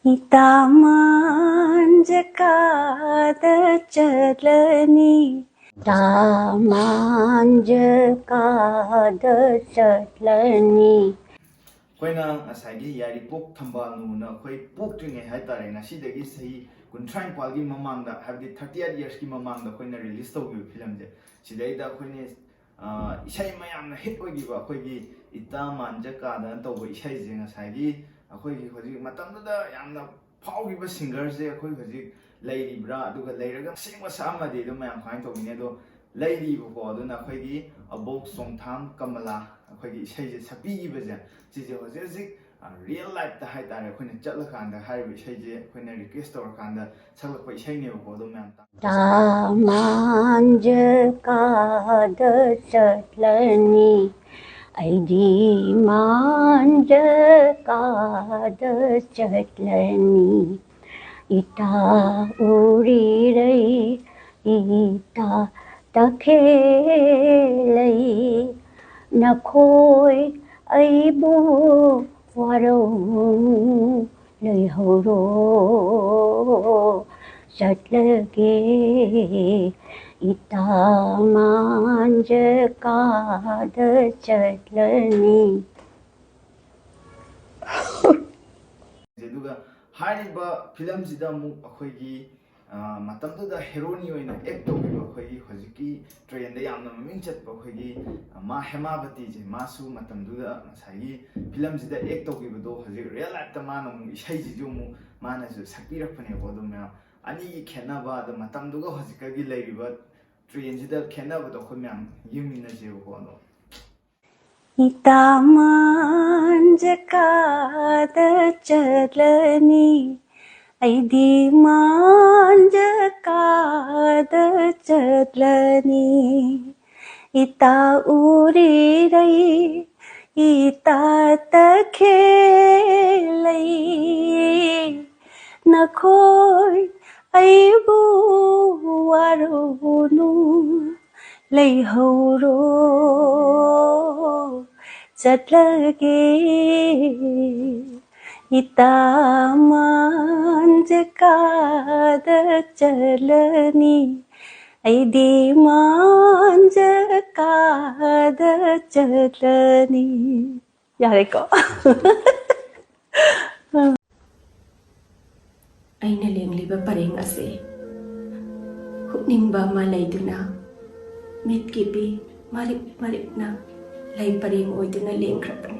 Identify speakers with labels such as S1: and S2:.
S1: Itamanjakada chalani Tamanjakada chalani
S2: ꯑꯩꯈꯣꯏꯅ ꯉꯁꯥꯏꯒꯤ ꯌꯥꯏꯔꯤꯄꯣꯛ ꯊꯝꯕꯥꯜꯅꯨꯅ ꯑꯩꯈꯣꯏ ꯄꯣꯛꯇ꯭ꯔꯤꯉꯩ ꯍꯥꯏꯇꯥꯔꯦ ꯉꯁꯤꯗꯒꯤ ꯆꯍꯤ 35ꯒꯤ ꯃꯃꯥꯡꯗ ꯍꯥꯏꯕꯗꯤ 38 yearsꯀꯤ ꯃꯃꯥꯡꯗ ꯑꯩꯈꯣꯏꯅ ꯔꯤꯂꯤꯁ ꯇꯧꯈꯤꯕ ꯐꯤꯂꯝꯁꯦ ꯁꯤꯗꯩꯗ ꯑꯩꯈꯣꯏꯅ ꯏꯁꯩ ꯃꯌꯥꯝꯅ ꯍꯤꯠ ꯑꯣꯏꯈꯤꯕ ꯑꯩꯈꯣꯏꯒꯤ ꯏꯇꯥ ꯃꯥꯟꯖꯀꯥꯗꯅ ꯇꯧꯕ ꯏꯁꯩꯁꯦ ꯉꯁꯥꯏꯒꯤ ꯑꯩꯈꯣꯏꯒꯤ ꯍꯧꯖꯤꯛ ꯃꯇꯝꯗꯨꯗ ꯌꯥꯝꯅ ꯐꯥꯎꯈꯤꯕ ꯁꯤꯡꯒꯔꯁꯦ ꯑꯩꯈꯣꯏ ꯍꯧꯖꯤꯛ ꯂꯩꯔꯤꯕ꯭ꯔꯥ ꯑꯗꯨꯒ ꯂꯩꯔꯒ ꯑꯁꯦꯡꯕ ꯁꯛꯑꯝꯃꯗꯤ ꯑꯗꯨꯝ ꯃꯌꯥꯝ ꯀꯃꯥꯏꯅ ꯇꯧꯒꯅꯤ ꯑꯗꯣ ꯂꯩꯔꯤꯕꯀꯣ ꯑꯗꯨꯅ ꯑꯩꯈꯣꯏꯒꯤ ꯑꯕꯣꯛ ꯆꯣꯡꯊꯥꯝ ꯀꯃꯂꯥ ꯑꯩꯈꯣꯏꯒꯤ ꯏꯁꯩꯁꯦ ꯁꯛꯄꯤꯈꯤꯕꯁꯦ ꯁꯤꯁꯦ ꯍꯧꯖꯤꯛ ꯍꯧꯖꯤꯛ ꯔꯤꯌꯦꯜ ꯂꯥꯏꯐꯇ ꯍꯥꯏꯇꯥꯔꯦ ꯑꯩꯈꯣꯏꯅ ꯆꯠꯂꯀꯥꯟꯗ ꯍꯥꯏꯔꯤꯕ ꯏꯁꯩꯁꯦ ꯑꯩꯈꯣꯏꯅ ꯔꯤꯀ꯭ꯋꯦꯁ ꯇꯧꯔꯀꯥꯟꯗ ꯁꯛꯂꯛꯄ ꯏꯁꯩꯅꯦꯕꯀꯣ ꯑꯗꯨꯝ ꯃꯌꯥꯝ
S1: Tamanjakada chalani Aidi manjakada chalani Ita urirai ita takhelai Nakhoi aibu warau leihoro chatlage Ita manjakada chatlani
S2: ꯑꯗꯨꯒ ꯍꯥꯏꯔꯤꯕ ꯐꯤꯂꯝꯁꯤꯗ ꯑꯃꯨꯛ ꯑꯩꯈꯣꯏꯒꯤ ꯃꯇꯝꯗꯨꯗ ꯍꯦꯔꯣꯅꯤ ꯑꯣꯏꯅ ꯑꯦꯛ ꯇꯧꯈꯤꯕ ꯑꯩꯈꯣꯏꯒꯤ ꯍꯧꯖꯤꯛꯀꯤ ꯇ꯭ꯔꯦꯟꯗ ꯌꯥꯝꯅ ꯃꯃꯤꯡ ꯆꯠꯄ ꯑꯩꯈꯣꯏꯒꯤ ꯃꯥ ꯍꯦꯃꯥꯕꯇꯤꯁꯦ ꯃꯥꯁꯨ ꯃꯇꯝꯗꯨꯗ ꯉꯁꯥꯏꯒꯤ ꯐꯤꯂꯝꯁꯤꯗ ꯑꯦꯛ ꯇꯧꯈꯤꯕꯗꯣ ꯍꯧꯖꯤꯛ ꯔꯤꯌꯦꯜ ꯂꯥꯏꯐꯇ ꯃꯥꯅ ꯑꯃꯨꯛ ꯏꯁꯩꯁꯤꯁꯨ ꯑꯃꯨꯛ ꯃꯥꯅꯁꯨ ꯁꯛꯄꯤꯔꯛꯄꯅꯦꯕ ꯑꯗꯨꯝ ꯃꯌꯥꯝ ꯑꯅꯤꯒꯤ ꯈꯦꯠꯅꯕ ꯑꯗꯣ ꯃꯇꯝꯗꯨꯒ ꯍꯧꯖꯤꯛꯀꯒꯤ ꯂꯩꯔꯤꯕ ꯇ꯭ꯔꯦꯟꯁꯤꯗ ꯈꯦꯠꯅꯕꯗꯣ ꯑꯩꯈꯣꯏ ꯃꯌꯥꯝ ꯌꯦꯡꯃꯤꯟꯅꯁꯦꯕꯀꯣ ꯑꯗꯣ
S1: Itamanjakada chalani Aidi manjakada chalani Ita urirai ita takhelai Nakhoi aibu warunu leihoro chatlage Ita manjakada chalani Aidi manjakada chalani Yareko
S3: ꯑꯩꯅ ꯂꯦꯡꯂꯤꯕ ꯄꯔꯦꯡ ꯑꯁꯤ ꯍꯨꯛꯅꯤꯡꯕ ꯑꯃ ꯂꯩꯗꯨꯅ ꯃꯤꯠꯀꯤ ꯄꯤ ꯃꯔꯤꯛ ꯃꯔꯤꯛꯅ ꯂꯩ ꯄꯔꯦꯡ ꯑꯣꯏꯗꯨꯅ ꯂꯦꯡꯈ꯭ꯔꯕꯅꯤ